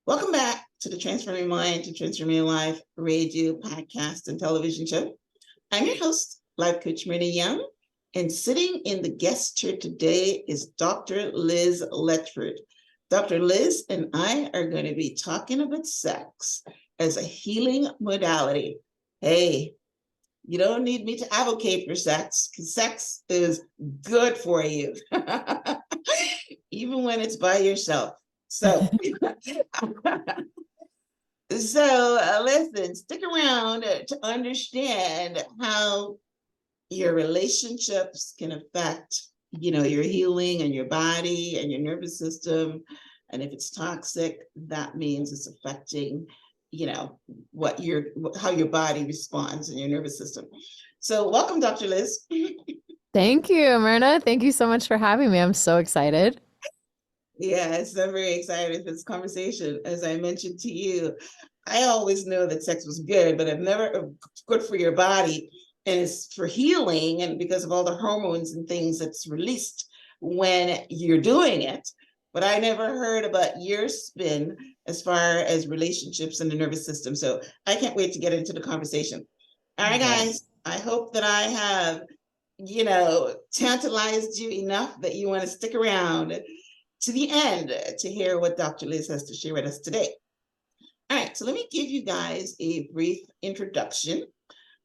Welcome back to the Transforming Mind to Transforming Life radio, podcast, and television show. I'm your host, Life Coach Myrna Young, and sitting in the guest chair today is Dr. Liz Letford. Dr. Liz and I are going to be talking about sex as a healing modality. Hey, you don't need me to advocate for sex because sex is good for you, even when it's by yourself. So, listen, stick around to understand how your relationships can affect, your healing and your body and your nervous system. And if it's toxic, that means it's affecting, how your body responds and your nervous system. So welcome, Dr. Liz. Thank you, Myrna. Thank you so much for having me. I'm so excited. Yes, I'm very excited for this conversation. As I mentioned to you, I always knew that sex was good, but I've never good for your body, and it's for healing, and because of all the hormones and things that's released when you're doing it. But I never heard about your spin as far as relationships and the nervous system. So I can't wait to get into the conversation. All right, guys, I hope that I have, tantalized you enough that you want to stick around to the end to hear what Dr. Liz has to share with us today. All right, so let me give you guys a brief introduction.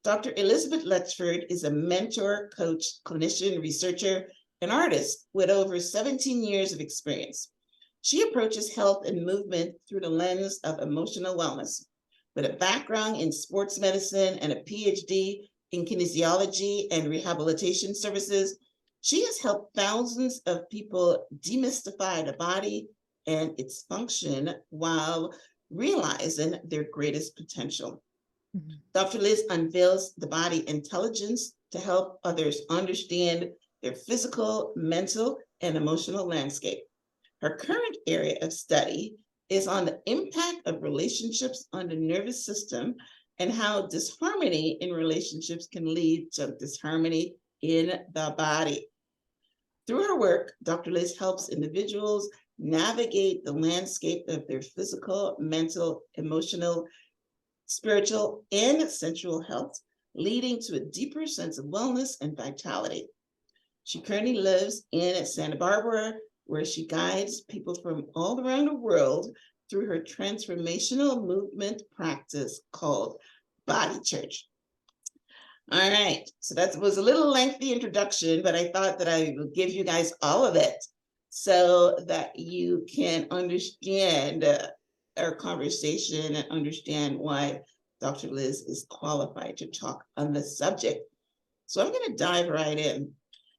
Dr. Elizabeth Letford is a mentor, coach, clinician, researcher, and artist with over 17 years of experience. She approaches health and movement through the lens of emotional wellness. With a background in sports medicine and a PhD in kinesiology and rehabilitation services, she has helped thousands of people demystify the body and its function while realizing their greatest potential. Mm-hmm. Dr. Liz unveils the body intelligence to help others understand their physical, mental, and emotional landscape. Her current area of study is on the impact of relationships on the nervous system and how disharmony in relationships can lead to disharmony in the body. Through her work, Dr. Liz helps individuals navigate the landscape of their physical, mental, emotional, spiritual, and sensual health, leading to a deeper sense of wellness and vitality. She currently lives in Santa Barbara, where she guides people from all around the world through her transformational movement practice called Body Church. All right, so that was a little lengthy introduction, but I thought that I would give you guys all of it so that you can understand our conversation and understand why Dr. Liz is qualified to talk on this subject. So I'm going to dive right in,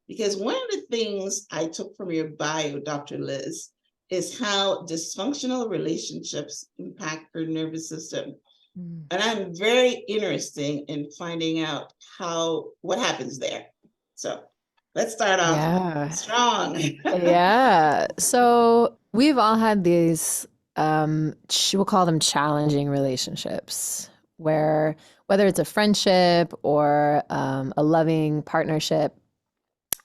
because one of the things I took from your bio, Dr. Liz, is how dysfunctional relationships impact her nervous system. And I'm very interested in finding out what happens there. So let's start off strong. Yeah. So we've all had these, we'll call them challenging relationships, where whether it's a friendship or a loving partnership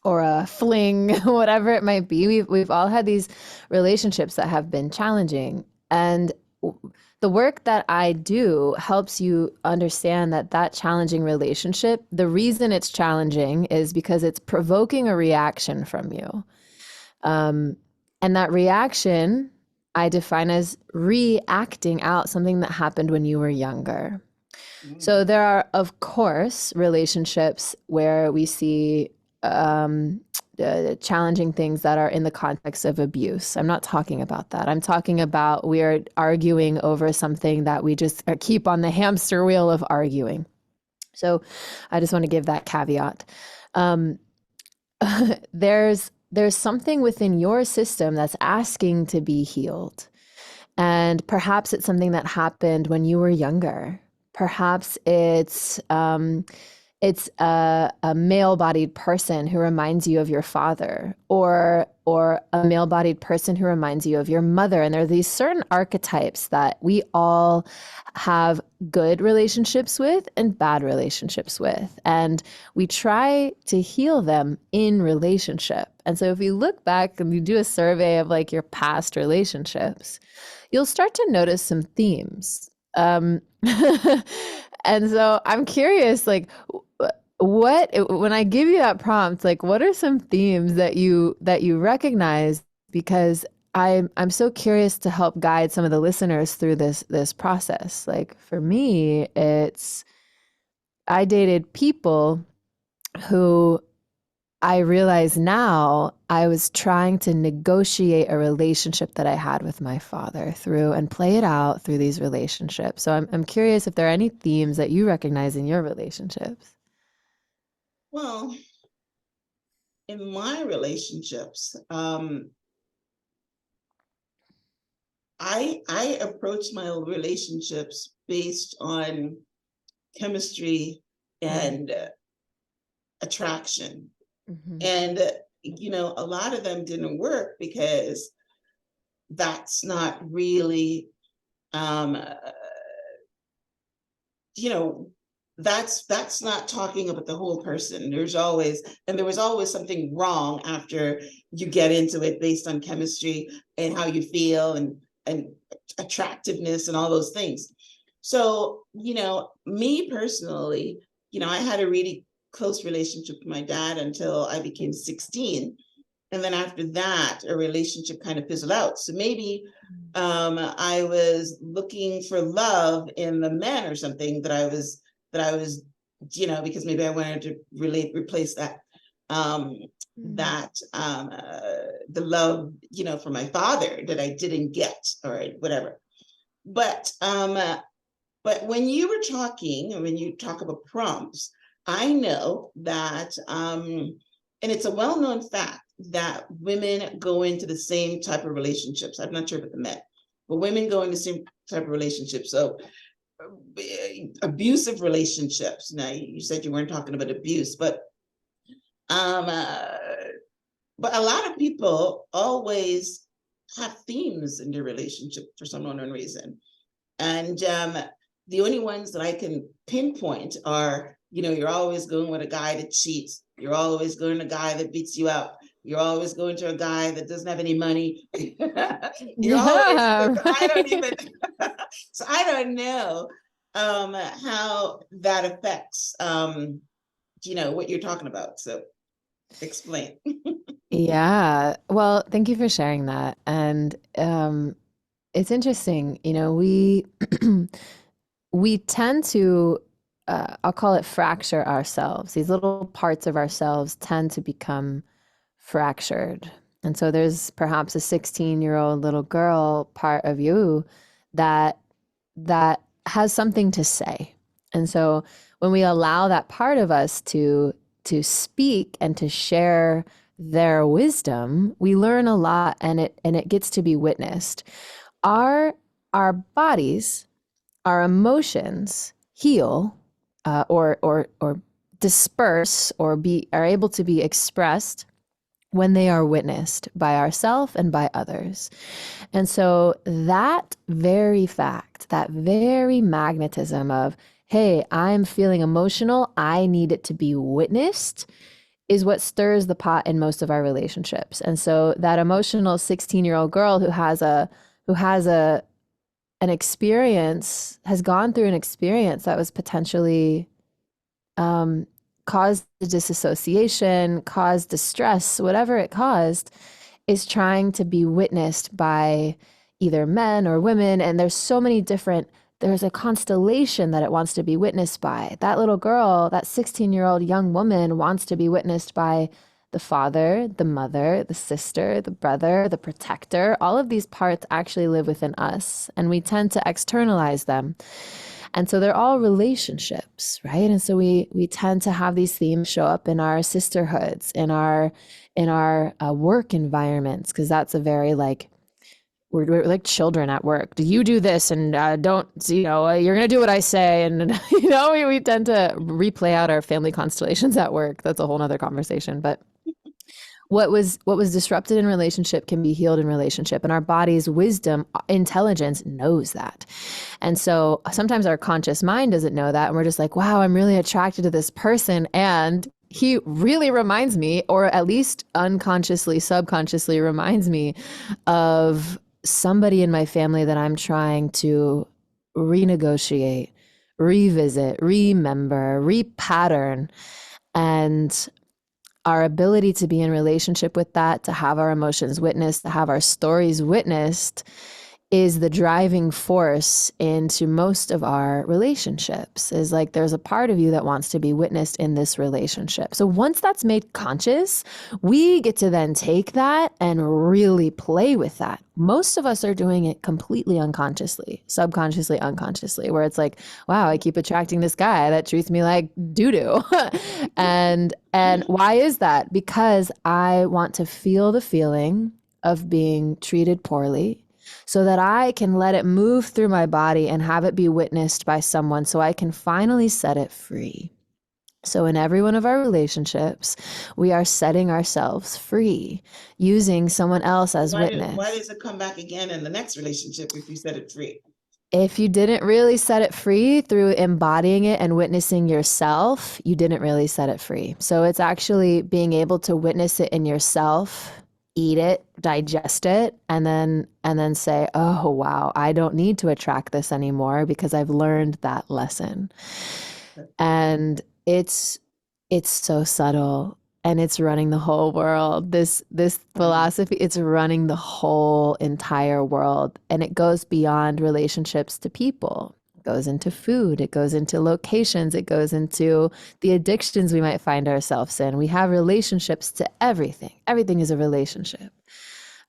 or a fling, whatever it might be, we've all had these relationships that have been challenging. And the work that I do helps you understand that challenging relationship, the reason it's challenging is because it's provoking a reaction from you. And that reaction I define as reacting out something that happened when you were younger. So there are, of course, relationships where we see challenging things that are in the context of abuse. I'm not talking about that. I'm talking about we are arguing over something that we just keep on the hamster wheel of arguing. So I just want to give that caveat. There's something within your system that's asking to be healed. And perhaps it's something that happened when you were younger. Perhaps it's it's a male-bodied person who reminds you of your father, or a male-bodied person who reminds you of your mother. And there are these certain archetypes that we all have good relationships with and bad relationships with. And we try to heal them in relationship. And so if you look back and you do a survey of like your past relationships, you'll start to notice some themes. And so I'm curious, like, what when I give you that prompt, like, what are some themes that you recognize? Because I'm so curious to help guide some of the listeners through this process. Like for me, it's I dated people who I realize now I was trying to negotiate a relationship that I had with my father through and play it out through these relationships. So I'm curious if there are any themes that you recognize in your relationships. Well, in my relationships, I approach my relationships based on chemistry and attraction. Mm-hmm. And, a lot of them didn't work because that's not really, you know, that's not talking about the whole person. There was always something wrong after you get into it based on chemistry and how you feel and attractiveness and all those things. So, me personally, I had a really close relationship with my dad until I became 16. And then after that, a relationship kind of fizzled out. So maybe I was looking for love in the men or something that I was, because maybe I wanted to replace that the love, for my father that I didn't get or whatever. But when you were talking, and when you talk about prompts, I know that, and it's a well-known fact that women go into the same type of relationships. I'm not sure about the men, but women go into the same type of relationships. So abusive relationships. Now, you said you weren't talking about abuse, um, uh, but a lot of people always have themes in their relationship for some unknown reason. And the only ones that I can pinpoint are, you're always going with a guy that cheats. You're always going to a guy that beats you up. You're always going to a guy that doesn't have any money. You're always, Yeah, I don't right. even, so I don't know how that affects, what you're talking about. So explain. Yeah. Well, thank you for sharing that. And it's interesting, we tend to, I'll call it fracture ourselves. These little parts of ourselves tend to become fractured. And so there's perhaps a 16-year-old little girl part of you that that has something to say. And so when we allow that part of us to speak and to share their wisdom, we learn a lot, and it gets to be witnessed. Our our bodies, our emotions heal, or disperse, or be are able to be expressed when they are witnessed by ourselves and by others. And so that very fact, that very magnetism of, hey, I'm feeling emotional, I need it to be witnessed, is what stirs the pot in most of our relationships. And so that emotional 16-year-old girl who has an experience, has gone through an experience that was potentially um, caused disassociation, caused distress, whatever it caused, is trying to be witnessed by either men or women. And there's a constellation that it wants to be witnessed by. That little girl, that 16-year-old young woman, wants to be witnessed by the father, the mother, the sister, the brother, the protector. All of these parts actually live within us, and we tend to externalize them. And so they're all relationships, right? And so we tend to have these themes show up in our sisterhoods, in our work environments, because that's a very, like, we're like children at work. Do you do this and don't, you're going to do what I say. And, we tend to replay out our family constellations at work. That's a whole nother conversation. But what was disrupted in relationship can be healed in relationship, and our body's wisdom, intelligence knows that. And so sometimes our conscious mind doesn't know that, and we're just like, wow, I'm really attracted to this person, and he really reminds me, or at least unconsciously, subconsciously reminds me of somebody in my family that I'm trying to renegotiate, revisit, remember, repattern. And our ability to be in relationship with that, to have our emotions witnessed, to have our stories witnessed, is the driving force into most of our relationships. Is like there's a part of you that wants to be witnessed in this relationship. So once that's made conscious, we get to then take that and really play with that. Most of us are doing it completely unconsciously, subconsciously, unconsciously, where it's like, wow, I keep attracting this guy that treats me like doo-doo. and why is that? Because I want to feel the feeling of being treated poorly, so that I can let it move through my body and have it be witnessed by someone, so I can finally set it free. So in every one of our relationships, we are setting ourselves free, using someone else as witness. Why does it come back again in the next relationship if you set it free? If you didn't really set it free through embodying it and witnessing yourself, you didn't really set it free. So it's actually being able to witness it in yourself, eat it, digest it, and then say, oh, wow, I don't need to attract this anymore because I've learned that lesson. And it's so subtle, and it's running the whole world. This philosophy, it's running the whole entire world, and it goes beyond relationships to people. It goes into food, it goes into locations, it goes into the addictions we might find ourselves in. We have relationships to everything. Everything is a relationship.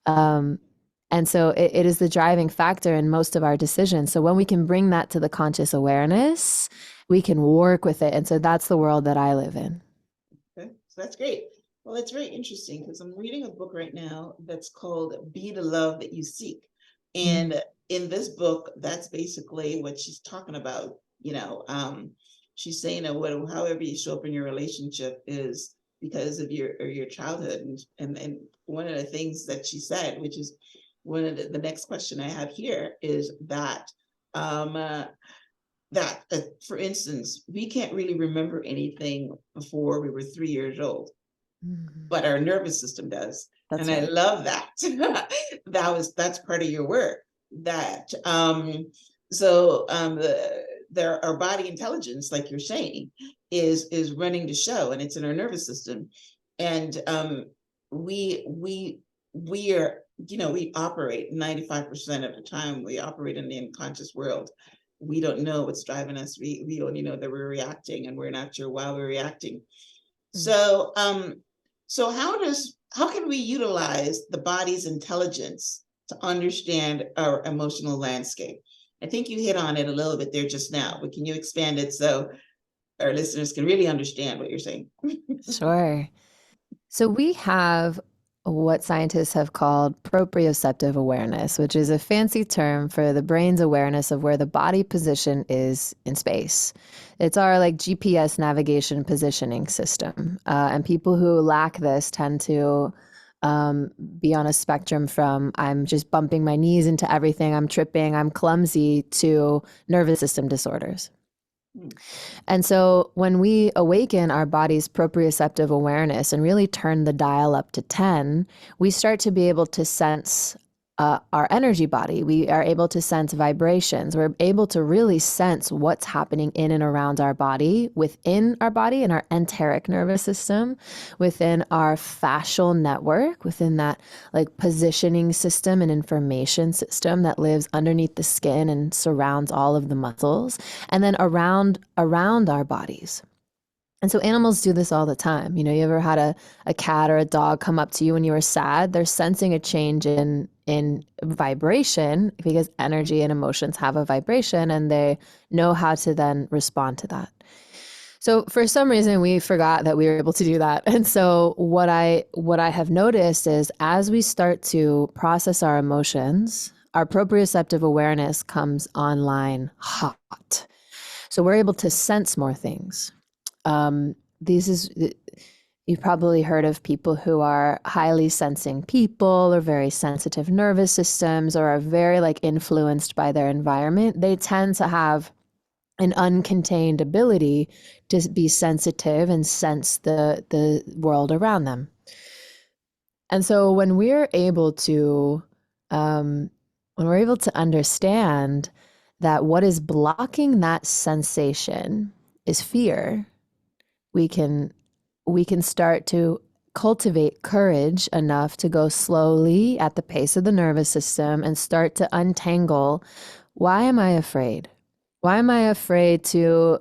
And so it is the driving factor in most of our decisions. So when we can bring that to the conscious awareness, we can work with it. And so that's the world that I live in. Okay, so that's great. Well, it's very interesting because I'm reading a book right now that's called Be the Love That You Seek. And in this book, that's basically what she's talking about. She's saying that however you show up in your relationship is because of your childhood. And one of the things that she said, which is one of the next question I have here, is that for instance, we can't really remember anything before we were 3 years old, but our nervous system does. That's right. I love that. That's part of your work. That our body intelligence, like you're saying, is running the show, and it's in our nervous system. And we are, we operate 95% of the time. We operate in the unconscious world. We don't know what's driving us. We only know that we're reacting, and we're not sure why we're reacting. So how can we utilize the body's intelligence to understand our emotional landscape? I think you hit on it a little bit there just now, but can you expand it so our listeners can really understand what you're saying? Sure. So we have what scientists have called proprioceptive awareness, which is a fancy term for the brain's awareness of where the body position is in space. It's our GPS navigation positioning system. And people who lack this tend to be on a spectrum from I'm just bumping my knees into everything, I'm tripping, I'm clumsy, to nervous system disorders. And so when we awaken our body's proprioceptive awareness and really turn the dial up to 10, we start to be able to sense our energy body. We are able to sense vibrations. We're able to really sense what's happening in and around our body, within our body and our enteric nervous system, within our fascial network, within that positioning system and information system that lives underneath the skin and surrounds all of the muscles, and then around our bodies. And so animals do this all the time. You ever had a cat or a dog come up to you when you were sad? They're sensing a change in vibration, because energy and emotions have a vibration, and they know how to then respond to that. So for some reason, we forgot that we were able to do that. And so what I have noticed is, as we start to process our emotions, our proprioceptive awareness comes online hot. So we're able to sense more things. You've probably heard of people who are highly sensing people or very sensitive nervous systems or are very like influenced by their environment. They tend to have an uncontained ability to be sensitive and sense the world around them. And so when we're able to understand that what is blocking that sensation is fear, we can start to cultivate courage enough to go slowly at the pace of the nervous system and start to untangle, why am I afraid? Why am I afraid to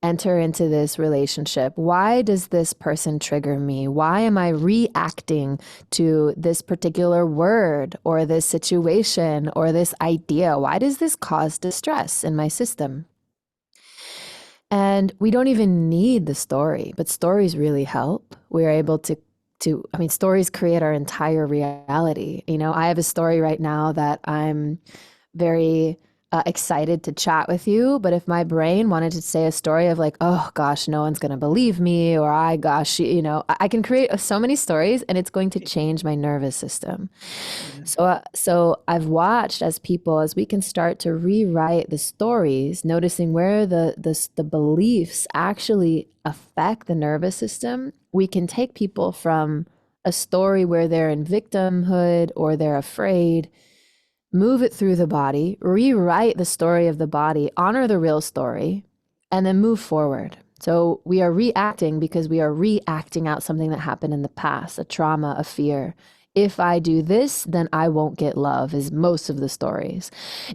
enter into this relationship? Why does this person trigger me? Why am I reacting to this particular word or this situation or this idea? Why does this cause distress in my system? And we don't even need the story, but stories really help. We're able to stories create our entire reality. You know, I have a story right now that I'm very excited to chat with you. But if my brain wanted to say a story of like, oh gosh, no one's going to believe me, or I can create so many stories and it's going to change my nervous system. So I've watched as we can start to rewrite the stories, noticing where the beliefs actually affect the nervous system. We can take people from a story where they're in victimhood or they're afraid, move it through the body, rewrite the story of the body, honor the real story, and then move forward. So we are reacting because we are reacting out something that happened in the past, a trauma, a fear. If I do this, then I won't get love, is most of the stories.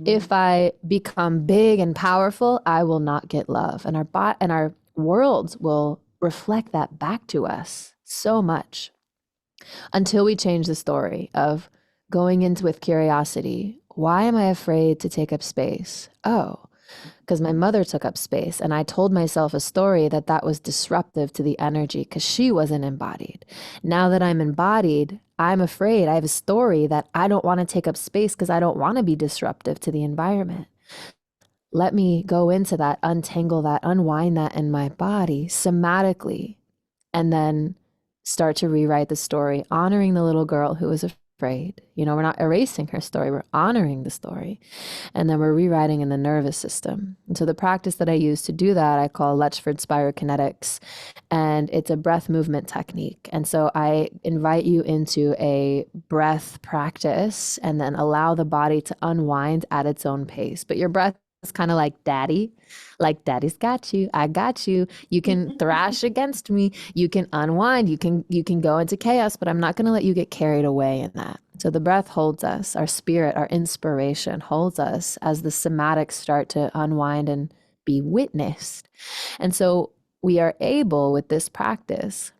If I become big and powerful, I will not get love. And our worlds will reflect that back to us so much until we change the story of going into with curiosity. Why am I afraid to take up space? Oh, because my mother took up space and I told myself a story that was disruptive to the energy because she wasn't embodied. Now that I'm embodied, I'm afraid. I have a story that I don't want to take up space because I don't want to be disruptive to the environment. Let me go into that, untangle that, unwind that in my body somatically, and then start to rewrite the story, honoring the little girl who was afraid. We're not erasing her story, we're honoring the story. And then we're rewriting in the nervous system. And so the practice that I use to do that, I call Letford spirokinetics, and it's a breath movement technique. And so I invite you into a breath practice and then allow the body to unwind at its own pace. But your breath is kind of like daddy's got you, I got you. You can thrash against me, you can unwind, you can go into chaos, but I'm not going to let you get carried away in that. So the breath holds us, our spirit, our inspiration holds us as the somatics start to unwind and be witnessed. And so we are able with this practice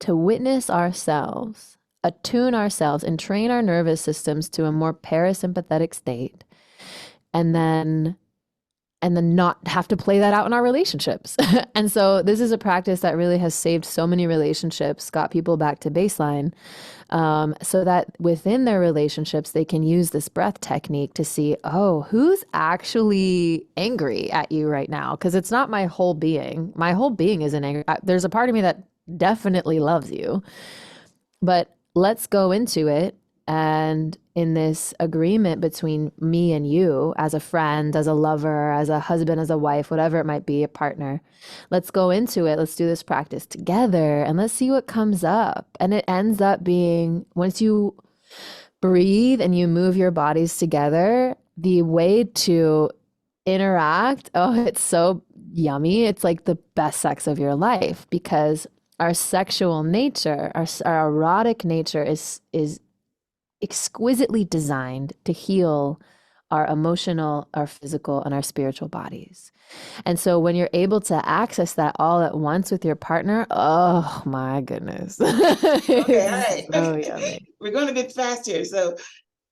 to witness ourselves, attune ourselves, and train our nervous systems to a more parasympathetic state, and then not have to play that out in our relationships. And so this is a practice that really has saved so many relationships, got people back to baseline, so that within their relationships, they can use this breath technique to see, oh, who's actually angry at you right now? Because it's not my whole being. My whole being isn't angry. There's a part of me that definitely loves you. But let's go into it, and in this agreement between me and you as a friend, as a lover, as a husband, as a wife, whatever it might be, a partner, let's go into it. Let's do this practice together and let's see what comes up. And it ends up being, once you breathe and you move your bodies together, the way to interact, oh, it's so yummy. It's like the best sex of your life, because our sexual nature, our erotic nature is exquisitely designed to heal our emotional, our physical, and our spiritual bodies. And so when you're able to access that all at once with your partner, oh my goodness. Okay, all right. So yummy. We're going a bit fast here. So,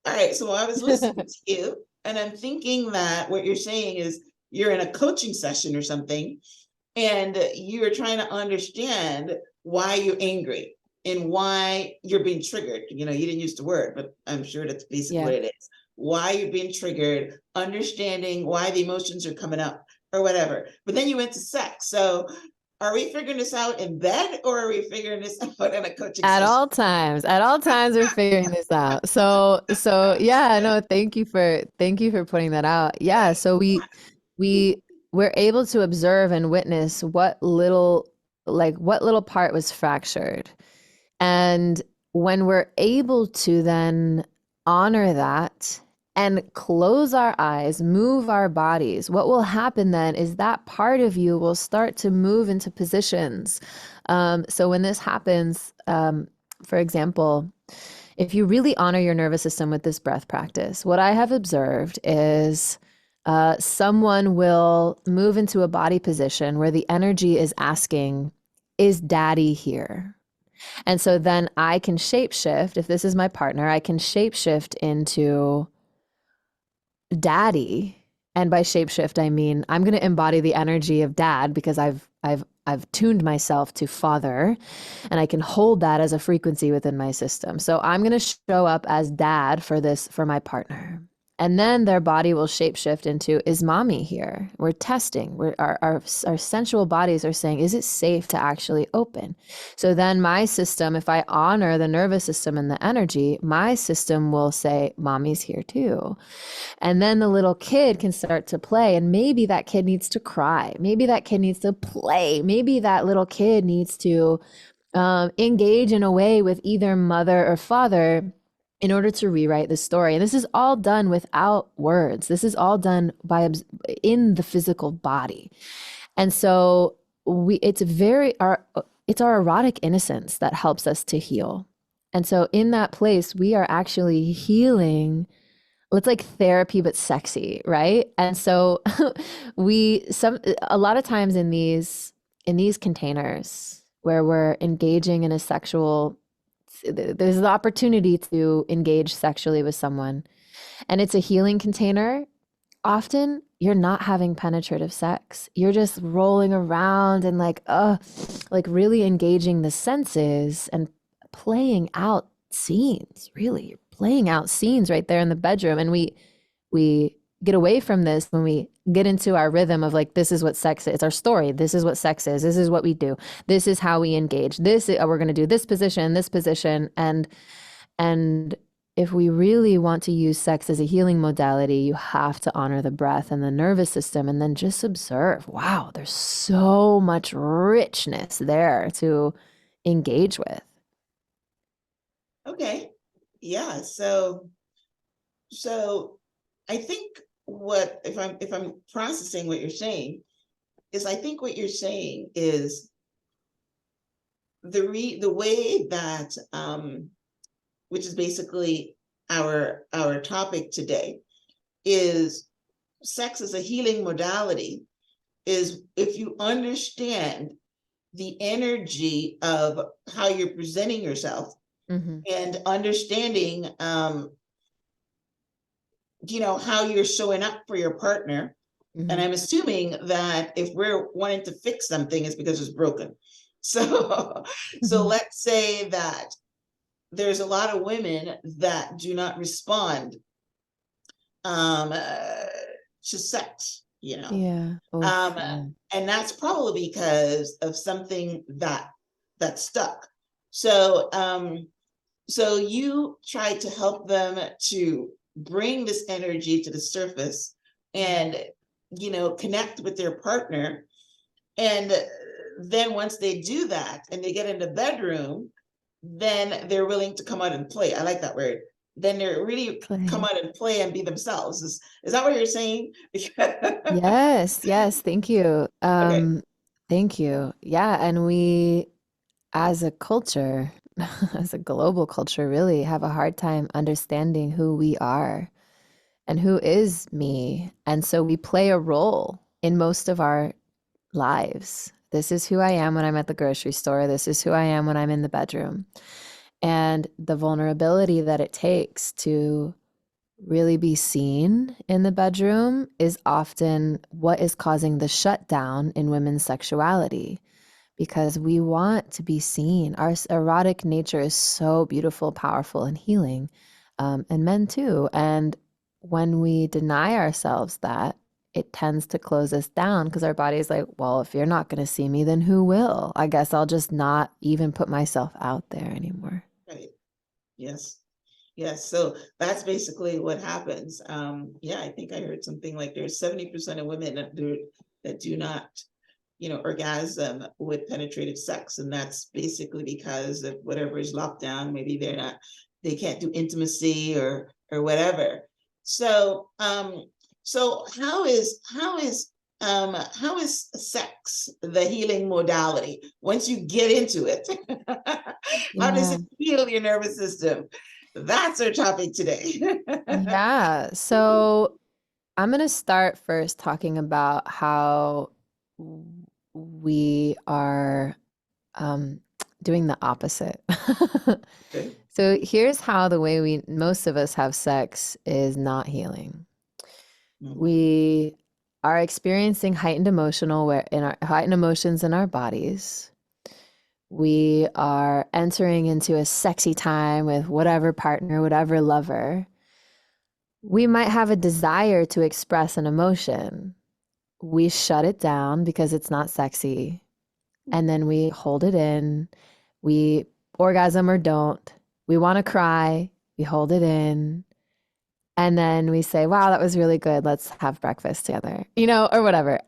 all right. So I was listening to you and I'm thinking that what you're saying is you're in a coaching session or something, and you're trying to understand why you're angry. and why you're being triggered. You know, you didn't use the word, but I'm sure that's basically Yeah. what it is. Why you're being triggered, understanding why the emotions are coming up or whatever. But then you went to sex. So are we figuring this out in bed, or are we figuring this out in a coaching session? At all times we're figuring this out. So yeah, no, thank you for putting that out. Yeah, so we we're able to observe and witness what little part was fractured. And when we're able to then honor that and close our eyes, move our bodies, what will happen then is that part of you will start to move into positions. So when this happens, for example, if you really honor your nervous system with this breath practice, what I have observed is someone will move into a body position where the energy is asking, is daddy here? And so then I can shapeshift. If this is my partner, I can shapeshift into daddy. And by shapeshift, I mean I'm going to embody the energy of dad because I've tuned myself to father, and I can hold that as a frequency within my system. So I'm going to show up as dad for my partner. And then their body will shapeshift into, is mommy here? We're testing. Our sensual bodies are saying, is it safe to actually open? So then my system, if I honor the nervous system and the energy, my system will say, mommy's here too. And then the little kid can start to play. And maybe that kid needs to cry. Maybe that kid needs to play. Maybe that little kid needs to engage in a way with either mother or father in order to rewrite the story. And this is all done without words. This is all done in the physical body. And so it's our erotic innocence that helps us to heal. And so in that place, we are actually healing. It's like therapy, but sexy, right? And so a lot of times in these containers where we're engaging in a sexual, there's the opportunity to engage sexually with someone, and it's a healing container. Often you're not having penetrative sex. You're just rolling around and like really engaging the senses and playing out scenes, really. You're playing out scenes right there in the bedroom. And we get away from this when we get into our rhythm of like, this is what sex is. It's our story. This is what sex is. This is what we do. This is how we engage. We're going to do this position, and if we really want to use sex as a healing modality, you have to honor the breath and the nervous system and then just observe. Wow, there's so much richness there to engage with. Okay. Yeah. So I think if I'm processing what you're saying, is I think what you're saying is the way that which is basically our topic today, is sex as a healing modality, is if you understand the energy of how you're presenting yourself, and understanding how you're showing up for your partner. And I'm assuming that if we're wanting to fix something, it's because it's broken. So let's say that there's a lot of women that do not respond to sex, Yeah. Yeah. and that's probably because of something that's stuck. So you try to help them to bring this energy to the surface and connect with their partner. And then once they do that and they get in the bedroom, then they're willing to come out and play. I like that word. Then they're really come out and play and be themselves. Is that what you're saying? Yes, thank you. Okay. Thank you. Yeah, and we as a culture, as a global culture, really have a hard time understanding who we are and who is me. And so we play a role in most of our lives. This is who I am when I'm at the grocery store. This is who I am when I'm in the bedroom. And the vulnerability that it takes to really be seen in the bedroom is often what is causing the shutdown in women's sexuality. because we want to be seen. Our erotic nature is so beautiful, powerful, and healing, and men too. And when we deny ourselves that, it tends to close us down because our body's like, well, if you're not going to see me, then who will? I guess I'll just not even put myself out there anymore. Right. Yes. Yes. So that's basically what happens. Yeah, I think I heard something like there's 70% of women that do not, orgasm with penetrative sex. And that's basically because of whatever is locked down. Maybe they can't do intimacy or whatever. So so how is sex the healing modality once you get into it? How does Yeah. it heal your nervous system? That's our topic today. Yeah. So I'm going to start first talking about how we are doing the opposite. Okay. So here's how the way most of us have sex is not healing. Mm. We are experiencing heightened heightened emotions in our bodies. We are entering into a sexy time with whatever partner, whatever lover. We might have a desire to express an emotion. We shut it down because it's not sexy. And then we hold it in. We orgasm or don't. We want to cry. We hold it in. And then we say, wow, that was really good. Let's have breakfast together, or whatever.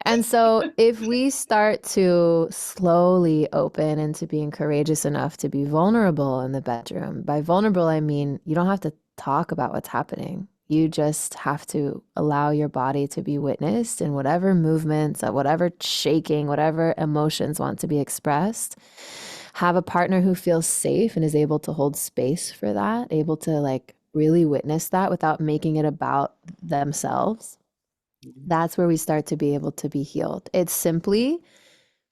And so if we start to slowly open into being courageous enough to be vulnerable in the bedroom, by vulnerable, I mean, you don't have to talk about what's happening. You just have to allow your body to be witnessed in whatever movements, whatever shaking, whatever emotions want to be expressed. Have a partner who feels safe and is able to hold space for that, able to like really witness that without making it about themselves. That's where we start to be able to be healed. It's simply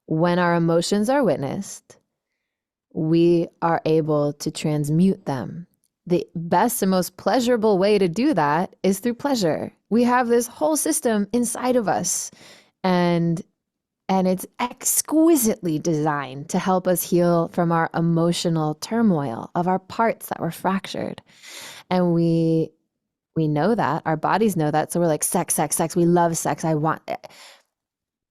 when our emotions are witnessed, we are able to transmute them. The best and most pleasurable way to do that is through pleasure. We have this whole system inside of us, and it's exquisitely designed to help us heal from our emotional turmoil of our parts that were fractured. And we know that, our bodies know that, so we're like, sex, sex, sex, we love sex, I want it.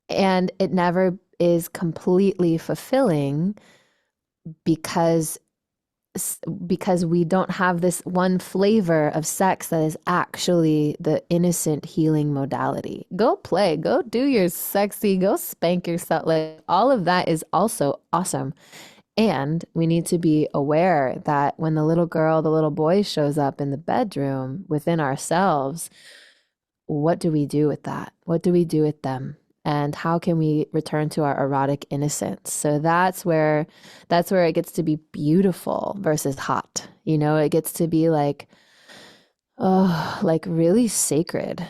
And it never is completely fulfilling because we don't have this one flavor of sex that is actually the innocent healing modality. Go play, go do your sexy, go spank yourself. Like all of that is also awesome. And we need to be aware that when the little girl, the little boy shows up in the bedroom within ourselves, what do we do with that? What do we do with them? And how can we return to our erotic innocence? So that's where it gets to be beautiful versus hot. It gets to be like, oh, like really sacred.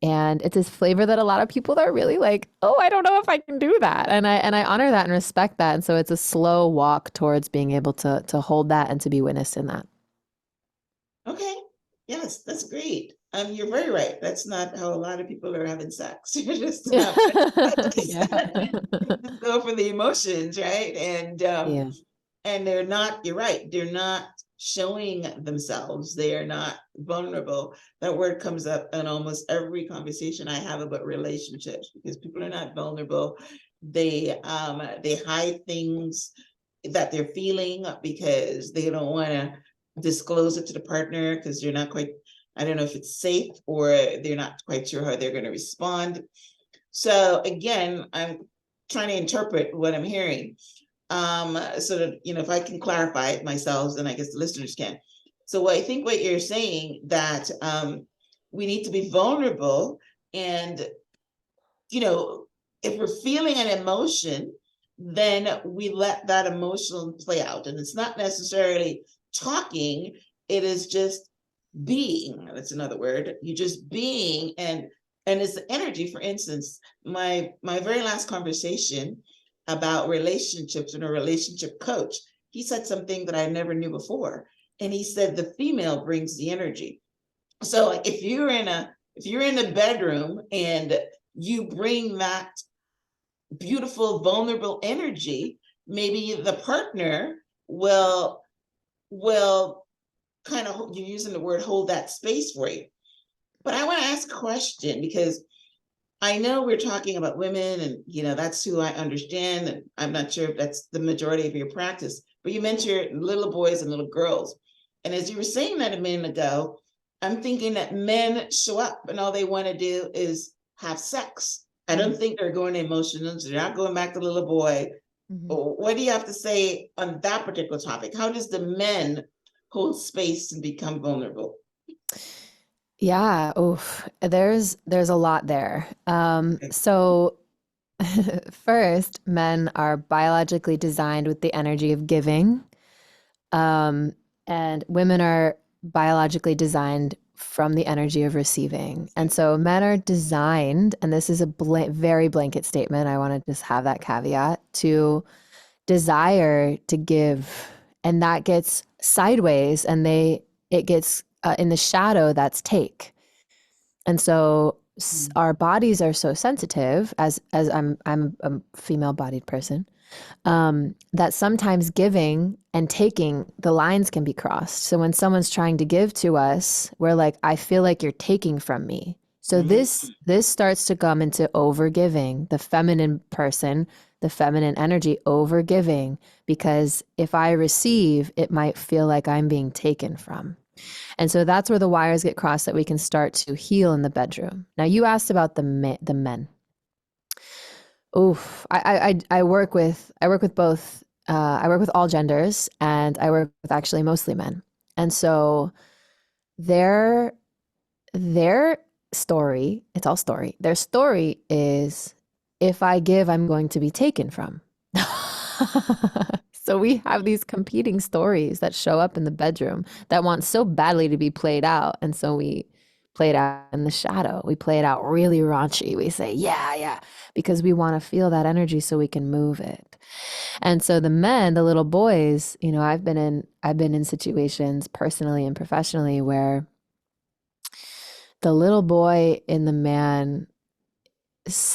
And it's this flavor that a lot of people are really like, oh, I don't know if I can do that. And I honor that and respect that. And so it's a slow walk towards being able to hold that and to be witnessed in that. Okay. Yes, that's great. You're very right. That's not how a lot of people are having sex. You're just, Yeah. just go for the emotions, right? Yeah. And they're not, you're right, they're not showing themselves, they are not vulnerable. That word comes up in almost every conversation I have about relationships, because people are not vulnerable. They hide things that they're feeling because they don't want to disclose it to the partner because they're not quite, I don't know if it's safe, or they're not quite sure how they're going to respond. So again, I'm trying to interpret what I'm hearing. So that, if I can clarify it myself, then I guess the listeners can. So I think what you're saying, that we need to be vulnerable, and if we're feeling an emotion, then we let that emotion play out. And it's not necessarily talking, it is just being. That's another word. You just being, and it's the energy. For instance, my very last conversation about relationships and a relationship coach, he said something that I never knew before. And he said the female brings the energy. So like if you're in a bedroom and you bring that beautiful, vulnerable energy, maybe the partner will kind of, you're using the word hold that space for you. But I want to ask a question, because I know we're talking about women and, that's who I understand. And I'm not sure if that's the majority of your practice, but you mentioned little boys and little girls. And as you were saying that a minute ago, I'm thinking that men show up and all they want to do is have sex. I don't think they're going emotional. They're not going back to little boy. What do you have to say on that particular topic? How does the men hold space and become vulnerable? Yeah, oof. There's a lot there. So first, men are biologically designed with the energy of giving, and women are biologically designed from the energy of receiving. And so men are designed, and this is a very blanket statement, I want to just have that caveat, to desire to give, and that gets sideways, and it gets in the shadow, that's take. And so our bodies are so sensitive, as I'm a female bodied person, that sometimes giving and taking, the lines can be crossed. So when someone's trying to give to us, we're like, I feel like you're taking from me. So this starts to come into overgiving, the feminine person, the feminine energy overgiving, because if I receive, it might feel like I'm being taken from. And so that's where the wires get crossed, that we can start to heal in the bedroom. Now, you asked about the men. Oof, I work with both. I work with all genders, and I work with actually mostly men. And so their story, it's all story. Their story is, if I give, I'm going to be taken from. So we have these competing stories that show up in the bedroom that want so badly to be played out. And so we play it out in the shadow. We play it out really raunchy. We say, yeah, because we want to feel that energy so we can move it. And so the men, the little boys, I've been in situations personally and professionally where the little boy in the man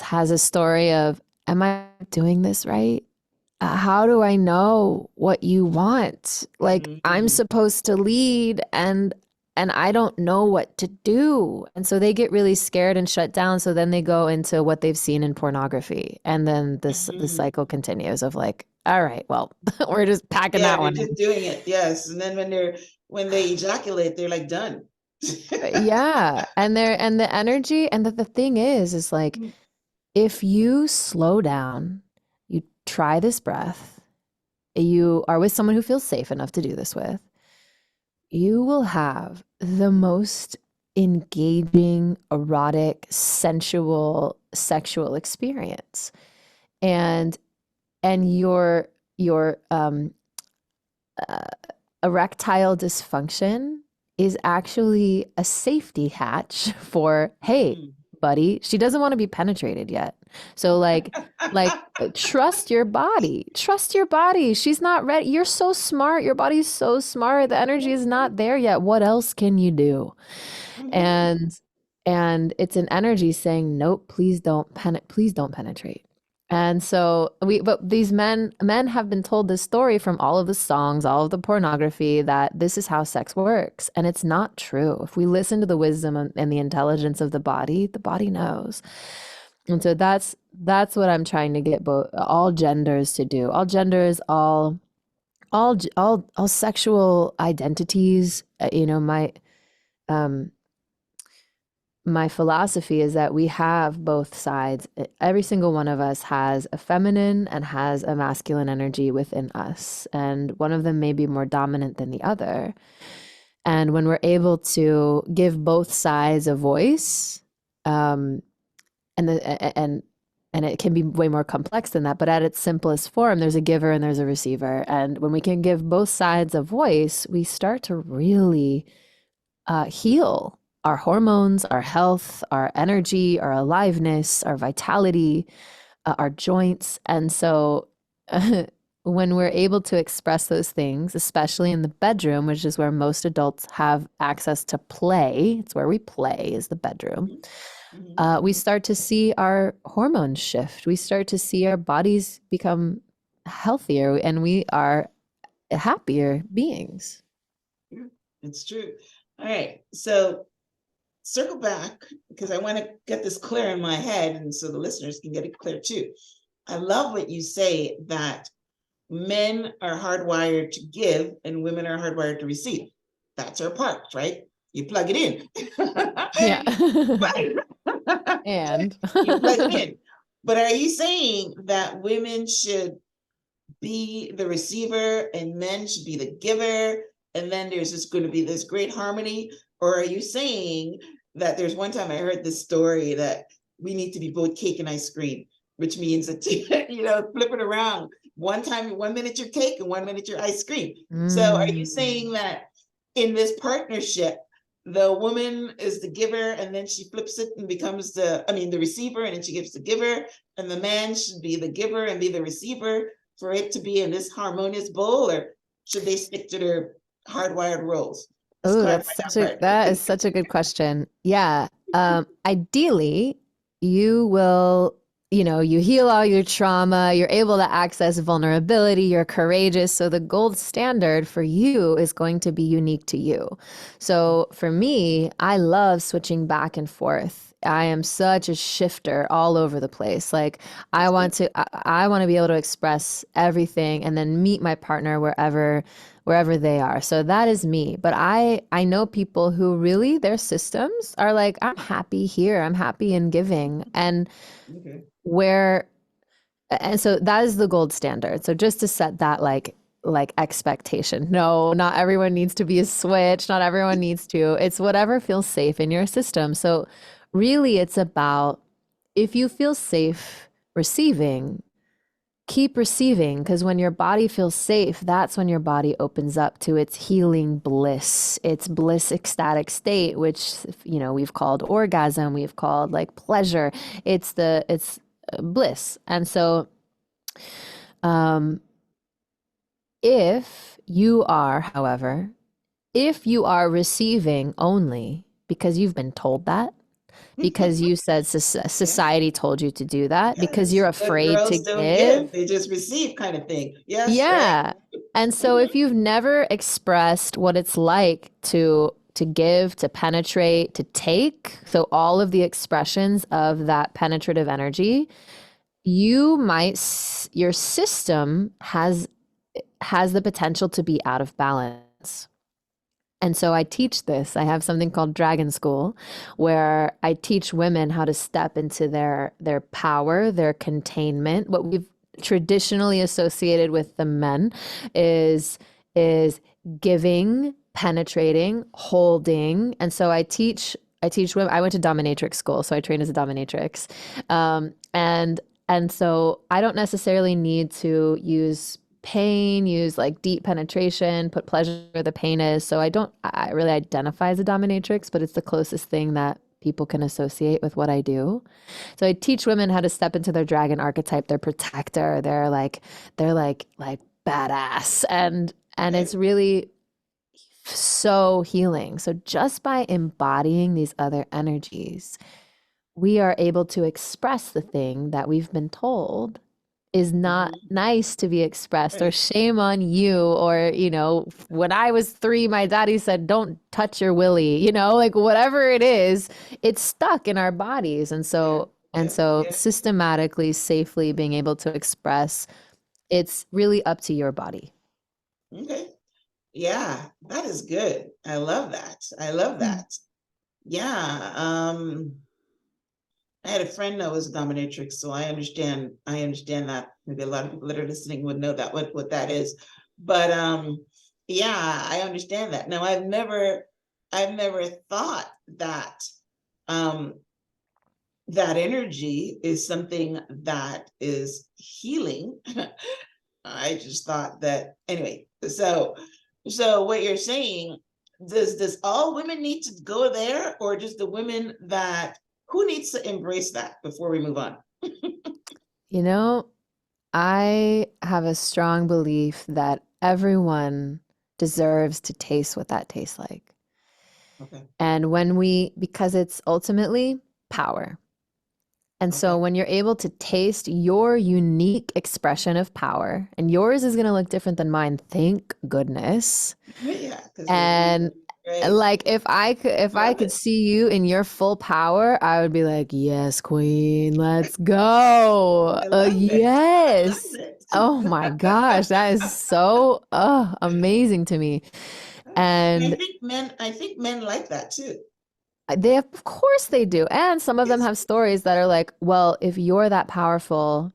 has a story of, am I doing this right? How do I know what you want? Like, I'm supposed to lead, and I don't know what to do. And so they get really scared and shut down. So then they go into what they've seen in pornography. And then the cycle continues of like, all right, well, we're just packing that one. They're just doing it. Yes. And then when they ejaculate, they're like done. Yeah. And the energy, and the thing is like, if you slow down, you try this breath, you are with someone who feels safe enough to do this with, you will have the most engaging, erotic, sensual, sexual experience. And your erectile dysfunction is actually a safety hatch for, hey, buddy, she doesn't want to be penetrated yet. So like trust your body. Trust your body. She's not ready. You're so smart. Your body's so smart. The energy is not there yet. What else can you do? And it's an energy saying, nope, please don't penetrate. And so but these men have been told this story from all of the songs, all of the pornography, that this is how sex works. And it's not true. If we listen to the wisdom and the intelligence of the body knows. And so that's what I'm trying to get all genders to do. All genders, all sexual identities. My philosophy is that we have both sides. Every single one of us has a feminine and has a masculine energy within us. And one of them may be more dominant than the other. And when we're able to give both sides a voice, and it can be way more complex than that, but at its simplest form, there's a giver and there's a receiver. And when we can give both sides a voice, we start to really heal our hormones, our health, our energy, our aliveness, our vitality, our joints. And so when we're able to express those things, especially in the bedroom, which is where most adults have access to play, it's where we play, is the bedroom. We start to see our hormones shift. We start to see our bodies become healthier and we are happier beings. Yeah, it's true. All right. So circle back because I want to get this clear in my head and so the listeners can get it clear too. I love what you say that men are hardwired to give and women are hardwired to receive. That's our part, right? You plug it in. Yeah. But And you plug it in. But are you saying that women should be the receiver and men should be the giver? And then there's just going to be this great harmony? Or are you saying that there's one time I heard this story that we need to be both cake and ice cream, which means that, flip it around. One time, 1 minute you're cake and 1 minute you're ice cream. So are you saying that in this partnership, the woman is the giver and then she flips it and becomes the receiver and then she gives the giver, and the man should be the giver and be the receiver for it to be in this harmonious bowl, or should they stick to their hardwired roles? Let's oh, clarify that part. that is such a good question. Yeah. Ideally, you will, you heal all your trauma, you're able to access vulnerability, you're courageous. So the gold standard for you is going to be unique to you. So for me, I love switching back and forth. I am such a shifter all over the place. Like I want to be able to express everything and then meet my partner wherever they are. So that is me. But I know people who really their systems are like, I'm happy here. I'm happy in giving. And Okay. where and so that is the gold standard. So just to set that like expectation. No, not everyone needs to be a switch. Not everyone needs to. It's whatever feels safe in your system. So really it's about if you feel safe receiving, keep receiving, because when your body feels safe, that's when your body opens up to its healing bliss, its bliss ecstatic state, which we've called orgasm, we've called like pleasure. It's bliss. And so if you are, however, if you are receiving only because you've been told that, because you said society told you to do that, because you're Yes, good afraid to girls don't give. give, they just receive kind of thing. Yes, right. Yeah. And so if you've never expressed what it's like to give, to penetrate, to take, so all of the expressions of that penetrative energy, your system has the potential to be out of balance. And so I teach this. I have something called Dragon School where I teach women how to step into their power, their containment. What we've traditionally associated with the men is giving, penetrating, holding. And so I teach women. I went to dominatrix school, so I trained as a dominatrix. And so I don't necessarily need to use like deep penetration, put pleasure where the pain is. So I really identify as a dominatrix, but it's the closest thing that people can associate with what I do. So I teach women how to step into their dragon archetype, their protector, they're like badass. And it's Okay. really so healing. So just by embodying these other energies, we are able to express the thing that we've been told is not Mhm. nice to be expressed, or Right. shame on you, or when I was 3 my daddy said don't touch your willy, like whatever it is, it's stuck in our bodies. and Yeah. so and Yeah. so Yeah. systematically, safely being able to express, it's really up to your body. Okay. Yeah, that is good. I love that. I love Mm. that. Yeah. I had a friend that was a dominatrix, so I understand that. Maybe a lot of people that are listening would know that what that is. But yeah, I understand that. Now I've never thought that um that energy is something that is healing. I just thought that anyway. So what you're saying, does all women need to go there, or just the women that who needs to embrace that before we move on? you know I have a strong belief that everyone deserves to taste what that tastes like. Okay. And because it's ultimately power. And Okay. so when you're able to taste your unique expression of power, and yours is going to look different than mine, thank goodness. Yeah, because we're And right. like if I Love could it. see you in your full power, I would be like, "Yes, queen, let's go." I love it. I Yes. love it. Oh my gosh, that is so amazing to me. And I think men like that too. they, of course they do. And some of them Yes. have stories that are like, well, if you're that powerful,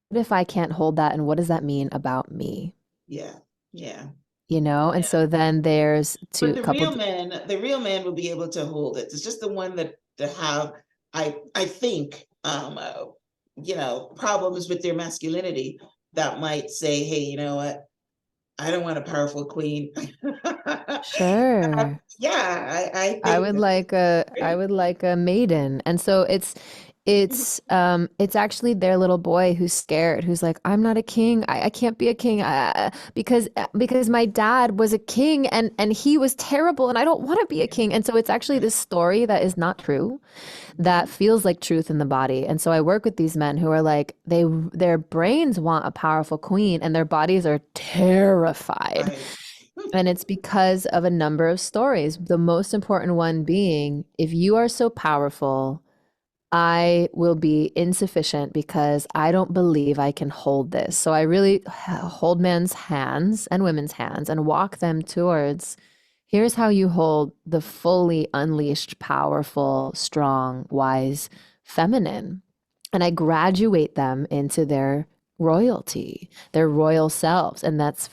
what if I can't hold that? And what does that mean about me? Yeah. Yeah. You know? And Yeah. so then there's But two couple, the real man will be able to hold it. It's just the one that to have, I think, problems with their masculinity that might say, hey, you know what? I don't want a powerful queen. sure. I I think would that's like a I great. would like a maiden. And so it's actually their little boy who's scared, who's like, I'm not a king. I can't be a king because my dad was a king and he was terrible and I don't want to be a Yeah, king. And so it's actually right. this story that is not true, that Mhm. feels like truth in the body. And so I work with these men who are like their brains want a powerful queen and their bodies are terrified. Right. And it's because of a number of stories. The most important one being, if you are so powerful, I will be insufficient because I don't believe I can hold this. So I really hold men's hands and women's hands and walk them towards here's how you hold the fully unleashed, powerful, strong, wise feminine. And I graduate them into their royalty, their royal selves. And that's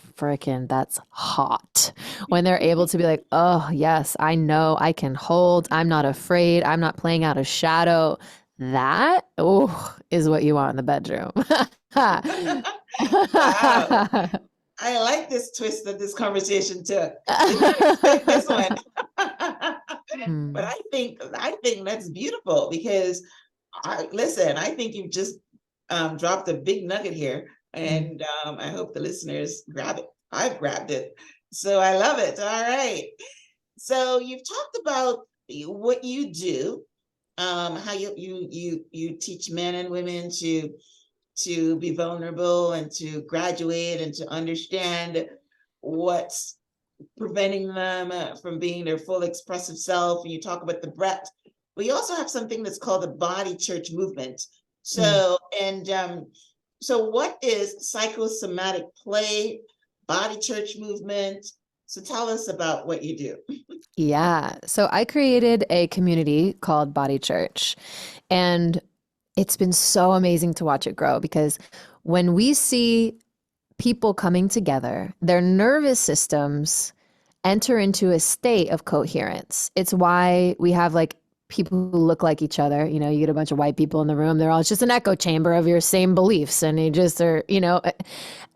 hot when they're able to be like, oh, yes, I know I can hold. I'm not afraid. I'm not playing out a shadow. That, oh, is what you want in the bedroom. Wow. I like this twist that this conversation took. Did not expect this one. But Hmm. I think that's beautiful because I think you've just dropped a big nugget here, Mm. and I hope the listeners grab it. I've grabbed it, so I love it. All right. So you've talked about what you do, how you teach men and women to be vulnerable and to graduate and to understand what's preventing them from being their full expressive self. And you talk about the breath. We also have something that's called the body church movement. Mm. So what is psychosomatic play, body church movement? So tell us about what you do. Yeah. So I created a community called Body Church, and it's been so amazing to watch it grow because when we see people coming together, their nervous systems enter into a state of coherence. It's why we have like people who look like each other. You know, you get a bunch of white people in the room, they're all it's just an echo chamber of your same beliefs. And you just are,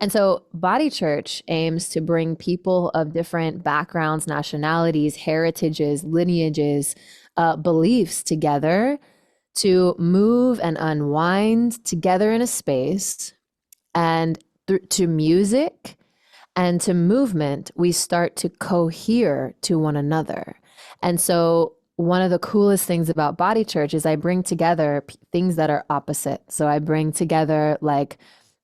and so Body Church aims to bring people of different backgrounds, nationalities, heritages, lineages, beliefs together to move and unwind together in a space and to music and to movement, we start to cohere to one another. And so, one of the coolest things about Body Church is I bring together things that are opposite. So, I bring together like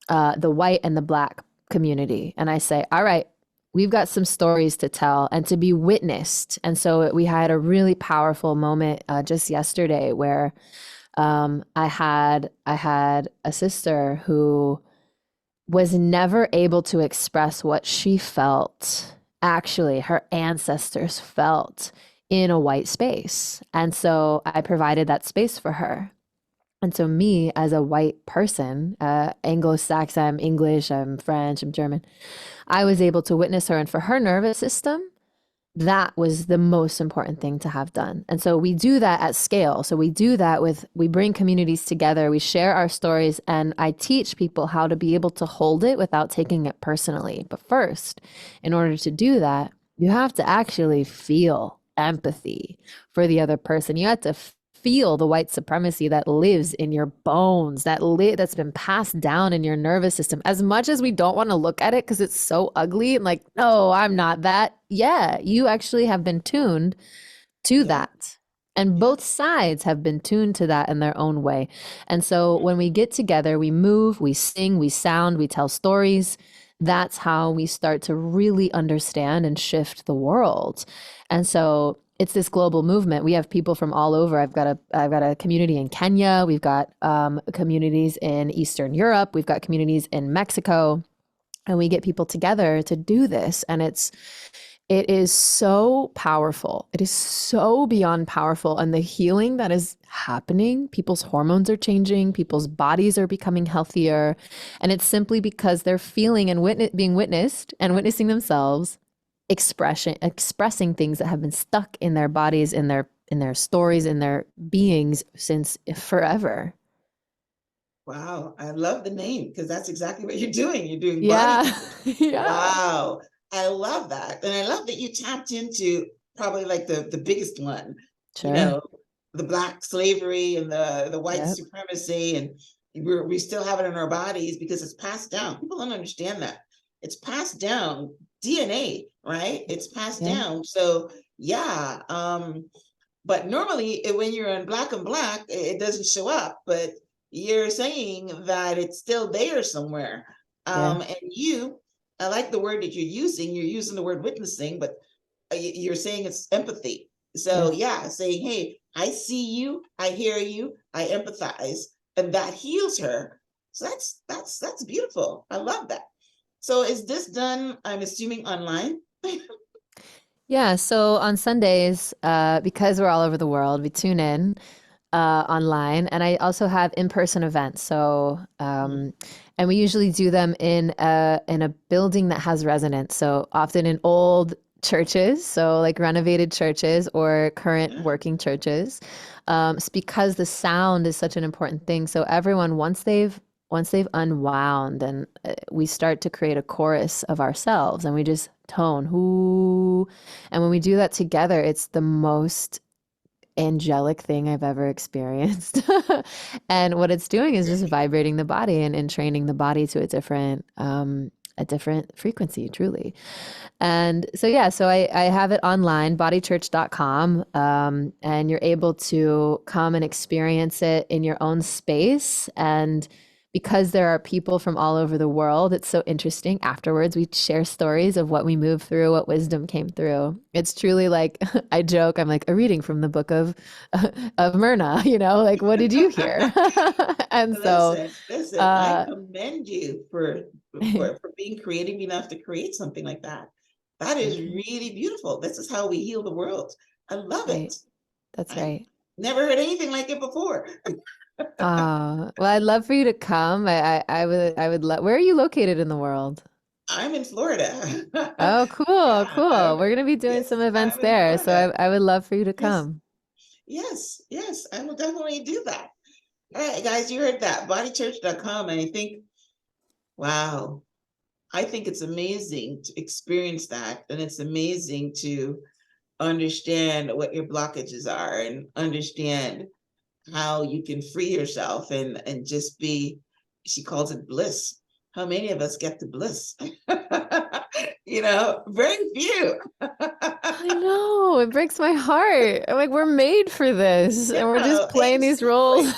the white and the black community. And I say, all right, we've got some stories to tell and to be witnessed. And so, we had a really powerful moment just yesterday where I had a sister who was never able to express what she felt, actually, her ancestors felt in a white space. And so I provided that space for her. And so, me as a white person, Anglo Saxon, I'm English, I'm French, I'm German, I was able to witness her. And for her nervous system, that was the most important thing to have done. And so we do that at scale. So we do that we bring communities together, we share our stories, and I teach people how to be able to hold it without taking it personally. But first, in order to do that, you have to actually feel empathy for the other person. You have to feel the white supremacy that lives in your bones, that's been passed down in your nervous system. As much as we don't want to look at it because it's so ugly and like, no, I'm not that. Yeah, you actually have been tuned to Yeah. that. And Yeah. both sides have been tuned to that in their own way. And so when we get together, we move, we sing, we sound, we tell stories. That's how we start to really understand and shift the world. And so it's this global movement. We have people from all over. I've got a community in Kenya. We've got communities in Eastern Europe. We've got communities in Mexico, and we get people together to do this. And it is so powerful. It is so beyond powerful. And the healing that is happening, people's hormones are changing, people's bodies are becoming healthier. And it's simply because they're feeling and being witnessed and witnessing themselves expressing things that have been stuck in their bodies, in their stories, in their beings since forever. Wow, I love the name because that's exactly what you're doing. You're doing body Yeah. touch. Yeah. Wow, I love that. And I love that you tapped into probably like the biggest one, you Sure. know, the Black slavery and the white Yep. supremacy. And we still have it in our bodies because it's passed down. People don't understand that. It's passed down DNA, right? It's passed Yeah. down. So yeah, but normally when you're in black and black, it doesn't show up, but you're saying that it's still there somewhere. Yeah. And I like the word that you're using the word witnessing, but you're saying it's empathy. So Yes. yeah, saying, hey, I see you, I hear you, I empathize, and that heals her. So that's beautiful. I love that. So is this done, I'm assuming, online? Yeah. So on Sundays, because we're all over the world, we tune in online, and I also have in-person events. So, and we usually do them in a building that has resonance. So often in old churches, so like renovated churches or current Yeah. working churches, it's because the sound is such an important thing. So everyone, once they've unwound, and we start to create a chorus of ourselves, and we just tone, whoo, and when we do that together, it's the most angelic thing I've ever experienced. And what it's doing is just vibrating the body and training the body to a different frequency, truly. And so, yeah, so I have it online, bodychurch.com, and you're able to come and experience it in your own space. And because there are people from all over the world, it's so interesting. Afterwards, we share stories of what we moved through, what wisdom came through. It's truly like, I joke, I'm like a reading from the book of Myrna, like, what did you hear? And so, Listen, I uh, commend you for being creative enough to create something like that. That is thank you. really beautiful. This is how we heal the world. I love Right. it. That's I right. never heard anything like it before. Well, I'd love for you to come. I would love. Where are you located in the world? I'm in Florida. Oh, cool, Yeah, cool. We're gonna be doing some yes, events I'm in there, so Florida. I would love for you to Yes, come. yes, I will definitely do that. All right, guys, you heard that. Bodychurch.com. And I think, wow, I think it's amazing to experience that. And it's amazing to understand what your blockages are and understand how you can free yourself and just be, she calls it bliss. How many of us get the bliss? Very few. I know, it breaks my heart. I'm like, we're made for this, and we're just playing these roles.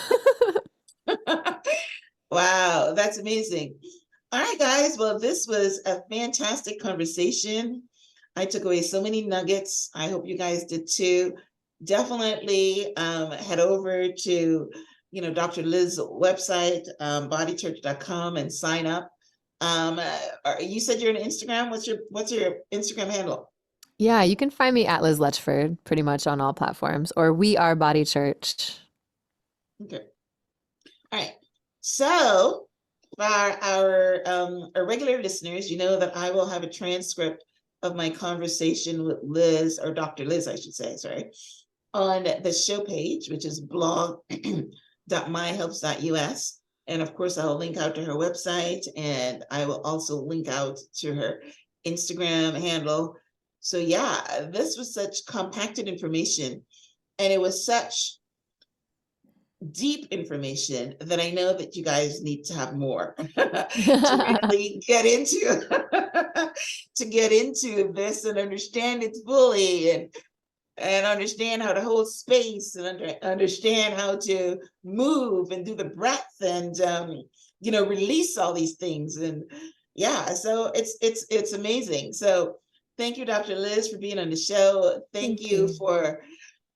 Exactly. Wow, that's amazing. All right, guys. Well, this was a fantastic conversation. I took away so many nuggets. I hope you guys did too. Definitely head over to, Dr. Liz's website, bodychurch.com, and sign up. You said you're on Instagram. What's your Instagram handle? Yeah, you can find me at Liz Letchford pretty much on all platforms, or We Are Body Church. Okay. All right. So for our regular listeners, you know that I will have a transcript of my conversation with Liz, or Dr. Liz, I should say, sorry, on the show page, which is blog.myhelps.us. And of course, I'll link out to her website, and I will also link out to her Instagram handle. So yeah, this was such compacted information, and it was such deep information that I know that you guys need to have more to really get into to get into this and understand it fully. And and understand how to hold space and understand how to move and do the breath and release all these things. And yeah, so it's amazing. So thank you, Dr. Liz, for being on the show. Thank you for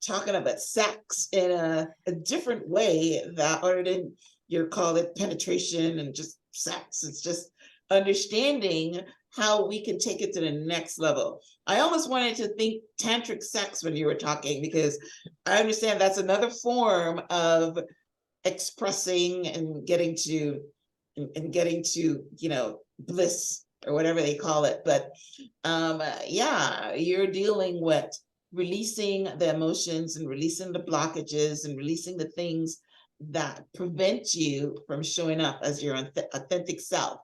talking about sex in a different way, that other than you call it penetration and just sex. It's just understanding how we can take it to the next level. I almost wanted to think tantric sex when you were talking, because I understand that's another form of expressing and getting to bliss or whatever they call it. But yeah, you're dealing with releasing the emotions and releasing the blockages and releasing the things that prevent you from showing up as your authentic self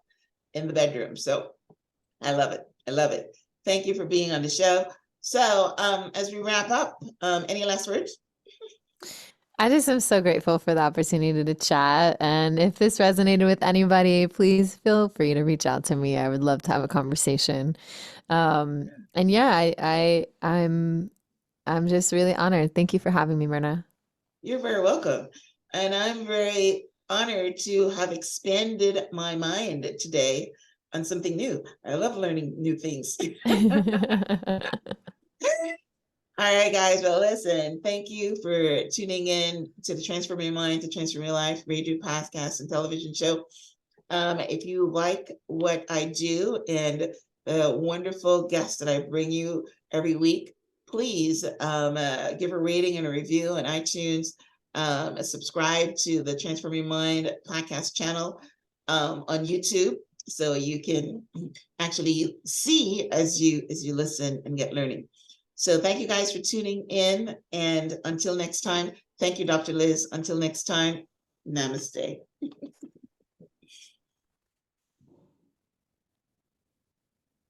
in the bedroom. So I love it. I love it. Thank you for being on the show. So as we wrap up, any last words? I just am so grateful for the opportunity to chat. And if this resonated with anybody, please feel free to reach out to me. I would love to have a conversation. And yeah, I'm just really honored. Thank you for having me, Myrna. You're very welcome. And I'm very honored to have expanded my mind today on something new. I love learning new things. All right, guys. Well, listen, thank you for tuning in to the Transform Your Mind to Transform Your Life radio podcast and television show. If you like what I do and the wonderful guests that I bring you every week, please give a rating and a review on iTunes. Subscribe to the Transform Your Mind podcast channel on YouTube, so you can actually see as you listen and get learning. So thank you guys for tuning in. And until next time, thank you, Dr. Liz. Until next time, namaste.